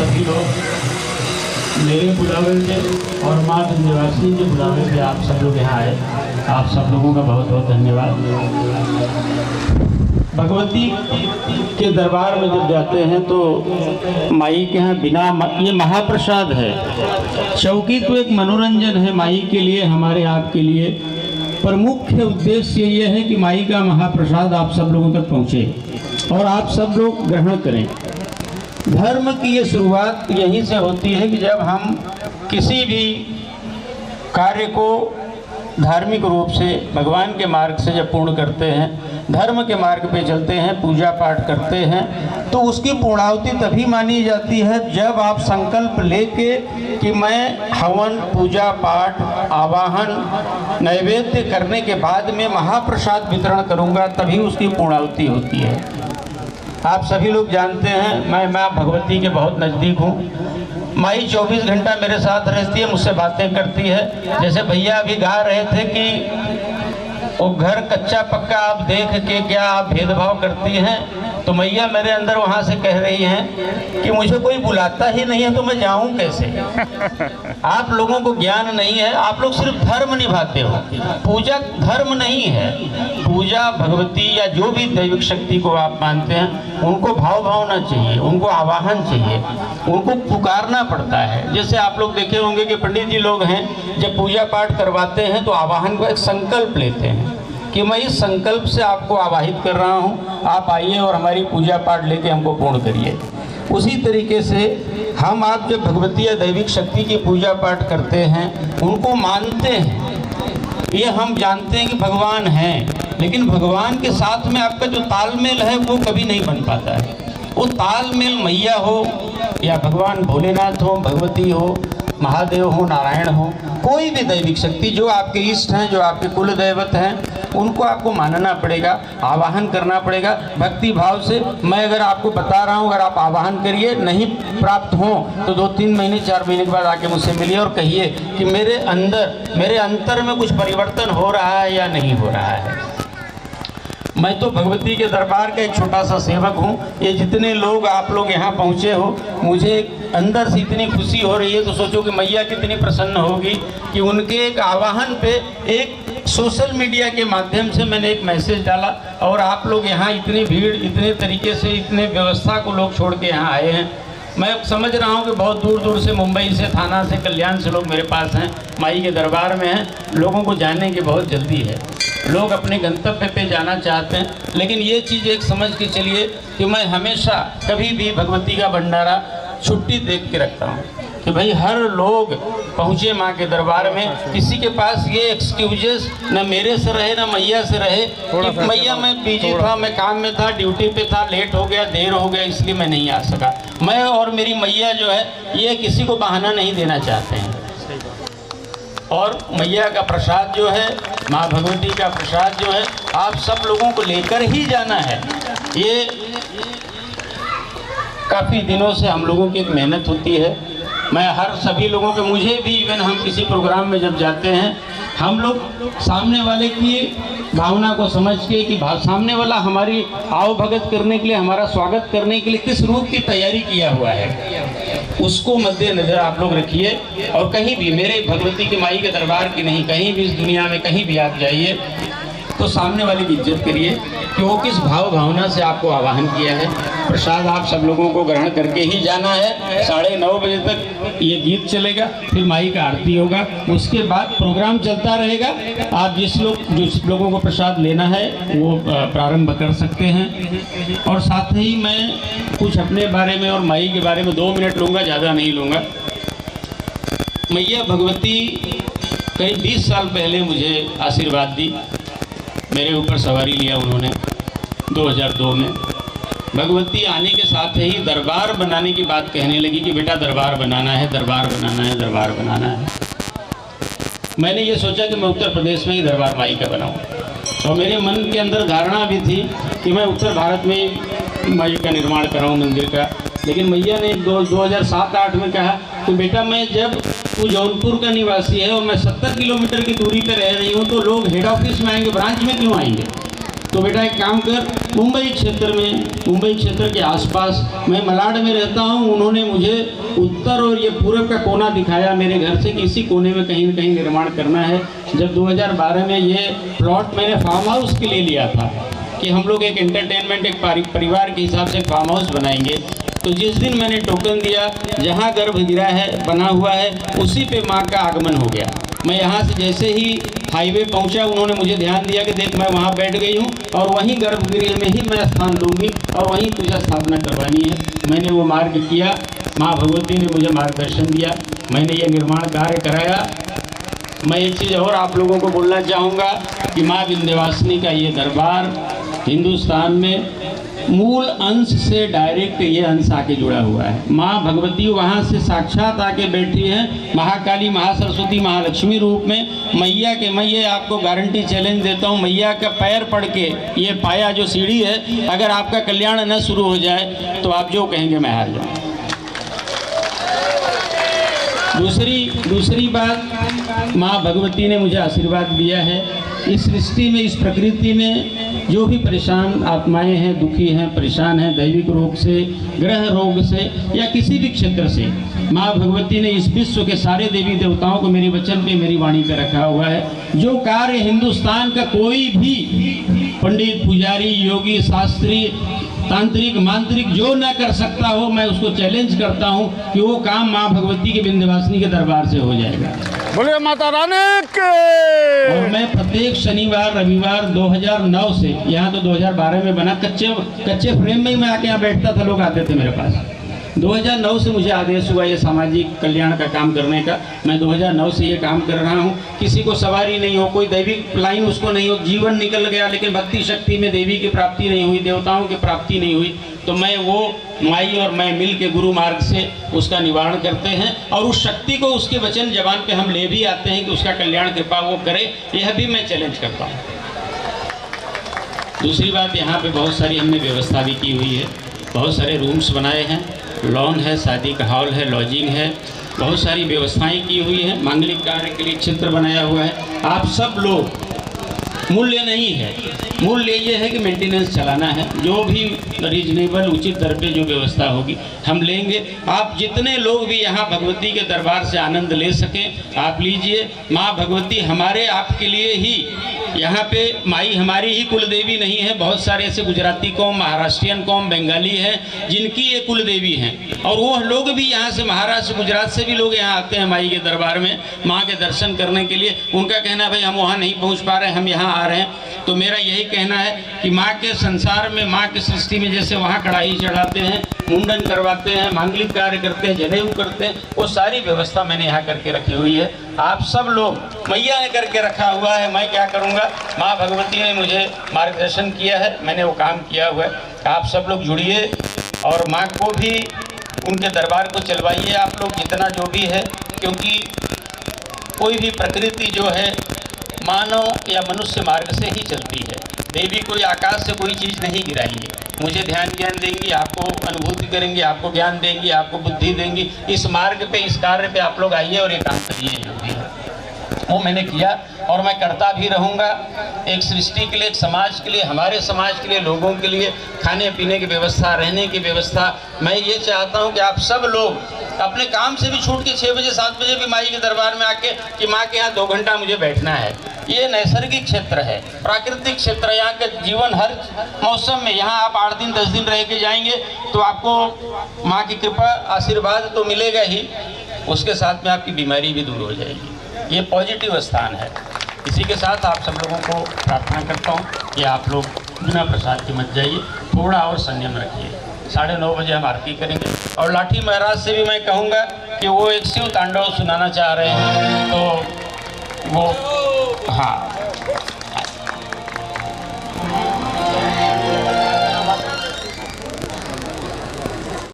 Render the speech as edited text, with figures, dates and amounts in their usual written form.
सभी लोग मेरे बुलावे से और माँ विंध्यवासिनी के बुलावे से आप सब लोग यहाँ आए, आप सब लोगों का बहुत बहुत धन्यवाद। भगवती के दरबार में जब जाते हैं तो माई के यहाँ बिना ये महाप्रसाद है। चौकी तो एक मनोरंजन है माई के लिए, हमारे आपके लिए, पर मुख्य उद्देश्य ये है कि माई का महाप्रसाद आप सब लोगों तक पहुँचे और आप सब लोग ग्रहण करें। धर्म की ये शुरुआत यहीं से होती है कि जब हम किसी भी कार्य को धार्मिक रूप से भगवान के मार्ग से जब पूर्ण करते हैं, धर्म के मार्ग पे चलते हैं, पूजा पाठ करते हैं, तो उसकी पूर्णाहुति तभी मानी जाती है जब आप संकल्प लेके कि मैं हवन, पूजा पाठ, आवाहन, नैवेद्य करने के बाद में महाप्रसाद वितरण करूंगा, तभी उसकी पूर्णाहुति होती है। आप सभी लोग जानते हैं मैं माँ भगवती के बहुत नज़दीक हूँ। माई 24 घंटा मेरे साथ रहती है, मुझसे बातें करती है। जैसे भैया अभी गा रहे थे कि वो घर कच्चा पक्का आप देख के क्या आप भेदभाव करती हैं, तो मैया मेरे अंदर वहाँ से कह रही हैं कि मुझे कोई बुलाता ही नहीं है तो मैं जाऊँ कैसे। आप लोगों को ज्ञान नहीं है, आप लोग सिर्फ धर्म निभाते हो। पूजा धर्म नहीं है, पूजा भगवती या जो भी दैविक शक्ति को आप मानते हैं उनको भाव भावना चाहिए, उनको आवाहन चाहिए, उनको पुकारना पड़ता है। जैसे आप लोग देखे होंगे कि पंडित जी लोग हैं, जब पूजा पाठ करवाते हैं तो आवाहन को एक संकल्प लेते हैं कि मैं इस संकल्प से आपको आवाहित कर रहा हूँ, आप आइए और हमारी पूजा पाठ लेके हमको पूर्ण करिए। उसी तरीके से हम आप जब भगवती या दैविक शक्ति की पूजा पाठ करते हैं, उनको मानते हैं, ये हम जानते हैं कि भगवान हैं, लेकिन भगवान के साथ में आपका जो तालमेल है वो कभी नहीं बन पाता है। वो तालमेल मैया हो या भगवान भोलेनाथ हो, भगवती हो, महादेव हो, नारायण हो, कोई भी दैविक शक्ति जो आपके इष्ट हैं, जो आपके कुल दैवत हैं, उनको आपको मानना पड़ेगा, आवाहन करना पड़ेगा भक्ति भाव से। मैं अगर आपको बता रहा हूँ, अगर आप आवाहन करिए, नहीं प्राप्त हो तो 2-3 महीने 4 महीने के बाद आके मुझसे मिलिए और कहिए कि मेरे अंतर में कुछ परिवर्तन हो रहा है या नहीं हो रहा है। मैं तो भगवती के दरबार का एक छोटा सा सेवक हूँ। ये जितने लोग आप लोग यहाँ पहुँचे हो, मुझे अंदर से इतनी खुशी हो रही है, तो सोचो कि मैया कितनी प्रसन्न होगी कि उनके एक आवाहन पे एक सोशल मीडिया के माध्यम से मैंने एक मैसेज डाला और आप लोग यहाँ इतनी भीड़, इतने तरीके से, इतने व्यवस्था को लोग छोड़ के यहाँ आए हैं। मैं समझ रहा हूँ कि बहुत दूर दूर से, मुंबई से, थाना से, कल्याण से लोग मेरे पास हैं, माई के दरबार में हैं। लोगों को जाने की बहुत जल्दी है, लोग अपने गंतव्य पे जाना चाहते हैं। लेकिन ये चीज़ एक समझ के चलिए कि मैं हमेशा कभी भी भगवती का भंडारा छुट्टी देख के रखता हूँ कि भाई हर लोग पहुँचे माँ के दरबार में। किसी के पास ये एक्सक्यूजेस न मेरे से रहे न मैया से रहे कि मैया मैं बिजी था, मैं काम में था, ड्यूटी पे था, लेट हो गया, देर हो गया, इसलिए मैं नहीं आ सका। मैं और मेरी मैया जो है ये किसी को बहाना नहीं देना चाहते हैं। और मैया का प्रसाद जो है, माँ भगवती का प्रसाद जो है, आप सब लोगों को लेकर ही जाना है। ये काफ़ी दिनों से हम लोगों की एक मेहनत होती है। मैं हर सभी लोगों के, मुझे भी इवन हम किसी प्रोग्राम में जब जाते हैं, हम लोग सामने वाले की भावना को समझ के कि सामने वाला हमारी आओ भगत करने के लिए, हमारा स्वागत करने के लिए किस रूप की तैयारी किया हुआ है, उसको मद्देनजर आप लोग रखिए। और कहीं भी, मेरे भगवती के माई के दरबार की नहीं, कहीं भी इस दुनिया में कहीं भी आप जाइए तो सामने वाले की इज्जत करिए कि वो किस भाव भावना से आपको आवाहन किया है। प्रसाद आप सब लोगों को ग्रहण करके ही जाना है। 9:30 बजे तक ये गीत चलेगा, फिर माई का आरती होगा, उसके बाद प्रोग्राम चलता रहेगा। आप जिस लोगों को प्रसाद लेना है वो प्रारंभ कर सकते हैं। और साथ ही मैं कुछ अपने बारे में और माई के बारे में 2 मिनट लूँगा, ज़्यादा नहीं लूँगा। मैया भगवती कई 20 साल पहले मुझे आशीर्वाद दी, मेरे ऊपर सवारी लिया उन्होंने 2002 में। भगवती आने के साथ ही दरबार बनाने की बात कहने लगी कि बेटा दरबार बनाना है, दरबार बनाना है, दरबार बनाना है। मैंने ये सोचा कि मैं उत्तर प्रदेश में ही दरबार माई का बनाऊँ और मेरे मन के अंदर धारणा भी थी कि मैं उत्तर भारत में माई का निर्माण कराऊँ मंदिर का। लेकिन मैया ने 2007-8 में कहा कि बेटा मैं, जब तू जौनपुर का निवासी है और मैं 70 किलोमीटर की दूरी पर रह रही हूँ, तो लोग हेड ऑफिस में आएंगे, ब्रांच में क्यों आएंगे? तो बेटा एक काम कर, मुंबई क्षेत्र के आसपास, मैं मलाड में रहता हूँ, उन्होंने मुझे उत्तर और ये पूर्व का कोना दिखाया मेरे घर से कि इसी कोने में कहीं न कहीं निर्माण करना है। जब 2012 में ये प्लॉट मैंने फार्म हाउस के लिए लिया था कि हम लोग एक एंटरटेनमेंट, एक परिवार के हिसाब से फार्म हाउस बनाएंगे, तो जिस दिन मैंने टोकन दिया, जहाँ गर्भगृह है बना हुआ है उसी पे माँ का आगमन हो गया। मैं यहाँ से जैसे ही हाईवे पहुँचा, उन्होंने मुझे ध्यान दिया कि देख मैं वहाँ बैठ गई हूँ और वहीं गर्भगृह में ही मैं स्थान लूँगी और वहीं तुझे स्थापना करवानी है। मैंने वो मार्ग किया, माँ भगवती ने मुझे मार्गदर्शन दिया, मैंने ये निर्माण कार्य कराया। मैं एक चीज़ और आप लोगों को बोलना चाहूँगा कि माँ विंध्यवासिनी का ये दरबार हिंदुस्तान में मूल अंश से डायरेक्ट ये अंश आके जुड़ा हुआ है। माँ भगवती वहाँ से साक्षात आके बैठी हैं, महाकाली, महासरस्वती, महालक्ष्मी रूप में। मैया के, मैं ये आपको गारंटी चैलेंज देता हूँ, मैया का पैर पड़ के ये पाया जो सीढ़ी है, अगर आपका कल्याण न शुरू हो जाए तो आप जो कहेंगे मैं हार जाऊँ। दूसरी बात, माँ भगवती ने मुझे आशीर्वाद दिया है। इस सृष्टि में, इस प्रकृति में जो भी परेशान आत्माएं हैं, दुखी हैं, परेशान हैं, दैविक रोग से, ग्रह रोग से या किसी भी क्षेत्र से, माँ भगवती ने इस विश्व के सारे देवी देवताओं को मेरे वचन पे, मेरी वाणी पे रखा हुआ है। जो कार्य हिंदुस्तान का कोई भी पंडित, पुजारी, योगी, शास्त्री, तांत्रिक, मांत्रिक जो न कर सकता हो, मैं उसको चैलेंज करता हूं कि वो काम माँ भगवती के विंध्यवासिनी के दरबार से हो जाएगा। बोलिए माता रानी के। और मैं प्रत्येक शनिवार, रविवार 2009 से, यहाँ तो 2012 में बना, कच्चे फ्रेम में ही मैं आके यहाँ बैठता था, लोग आते थे मेरे पास। 2009 से मुझे आदेश हुआ ये सामाजिक कल्याण का काम करने का। मैं 2009 से ये काम कर रहा हूँ। किसी को सवारी नहीं हो, कोई दैविक लाइन उसको नहीं हो, जीवन निकल गया लेकिन भक्ति शक्ति में देवी की प्राप्ति नहीं हुई, देवताओं की प्राप्ति नहीं हुई, तो मैं वो माई और मैं मिल के गुरु मार्ग से उसका निवारण करते हैं और उस शक्ति को, उसके वचन जबान पे हम ले भी आते हैं कि उसका कल्याण कृपा वो करे, यह भी मैं चैलेंज करता हूँ। दूसरी बात, यहाँ पे बहुत सारी हमने व्यवस्था भी की हुई है, बहुत सारे रूम्स बनाए हैं, लॉन है, शादी का हॉल है, लॉजिंग है, बहुत सारी व्यवस्थाएं की हुई है, मांगलिक कार्य के लिए क्षेत्र बनाया हुआ है। आप सब लोग, मूल्य नहीं है, मूल्य ये है कि मेंटेनेंस चलाना है, जो भी रीजनेबल उचित दर पे जो व्यवस्था होगी हम लेंगे। आप जितने लोग भी यहाँ भगवती के दरबार से आनंद ले सकें आप लीजिए। माँ भगवती हमारे आपके लिए ही, यहाँ पे माई हमारी ही कुल देवी नहीं है, बहुत सारे ऐसे गुजराती कौम, महाराष्ट्रियन कौम, बंगाली हैं जिनकी ये कुल देवी हैं, और वो लोग भी यहाँ से, महाराष्ट्र, गुजरात से भी लोग यहाँ आते हैं माई के दरबार में माँ के दर्शन करने के लिए। उनका कहना है भाई हम वहाँ नहीं पहुँच पा रहे हैं, हम यहाँ आ रहे हैं। तो मेरा यही कहना है कि माँ के संसार में, माँ की सृष्टि में जैसे वहाँ कढ़ाई चढ़ाते हैं, मुंडन करवाते हैं, मांगलिक कार्य करते हैं, जनेऊ करते हैं, वो सारी व्यवस्था मैंने यहाँ करके रखी हुई है। आप सब लोग, मैया ने करके रखा हुआ है, मैं क्या करूँगा, माँ भगवती ने मुझे मार्गदर्शन किया है, मैंने वो काम किया हुआ है। आप सब लोग जुड़िए और माँ को भी, उनके दरबार को चलवाइए आप लोग जितना जो भी है, क्योंकि कोई भी प्रकृति जो है मानव या मनुष्य मार्ग से ही चलती है। देवी कोई आकाश से कोई चीज़ नहीं गिराएंगी, मुझे ध्यान ज्ञान देंगी, आपको अनुभूति करेंगी, आपको ज्ञान देंगी, आपको बुद्धि देंगी। इस मार्ग पे, इस कार्य पे आप लोग आइए और ये काम करिए, जो भी है वो मैंने किया और मैं करता भी रहूँगा। एक सृष्टि के लिए, एक समाज के लिए, हमारे समाज के लिए, लोगों के लिए खाने पीने की व्यवस्था, रहने की व्यवस्था। मैं ये चाहता हूँ कि आप सब लोग अपने काम से भी छूट के 6 बजे 7 बजे भी माई के दरबार में आके कि माँ के यहाँ 2 घंटा मुझे बैठना है। ये नैसर्गिक क्षेत्र है, प्राकृतिक क्षेत्र है, यहाँ का जीवन हर मौसम में, यहाँ आप 8 दिन 10 दिन रह के जाएंगे तो आपको माँ की कृपा, आशीर्वाद तो मिलेगा ही, उसके साथ में आपकी बीमारी भी दूर हो जाएगी। ये पॉजिटिव स्थान है। इसी के साथ आप सब लोगों को प्रार्थना करता हूँ कि आप लोग बिना प्रसाद के मत जाइए, थोड़ा और संयम रखिए। 9:30 बजे हम आरती करेंगे और लाठी महाराज से भी मैं कहूँगा कि वो एक शिव तांडव सुनाना चाह रहे हैं, तो वो, हाँ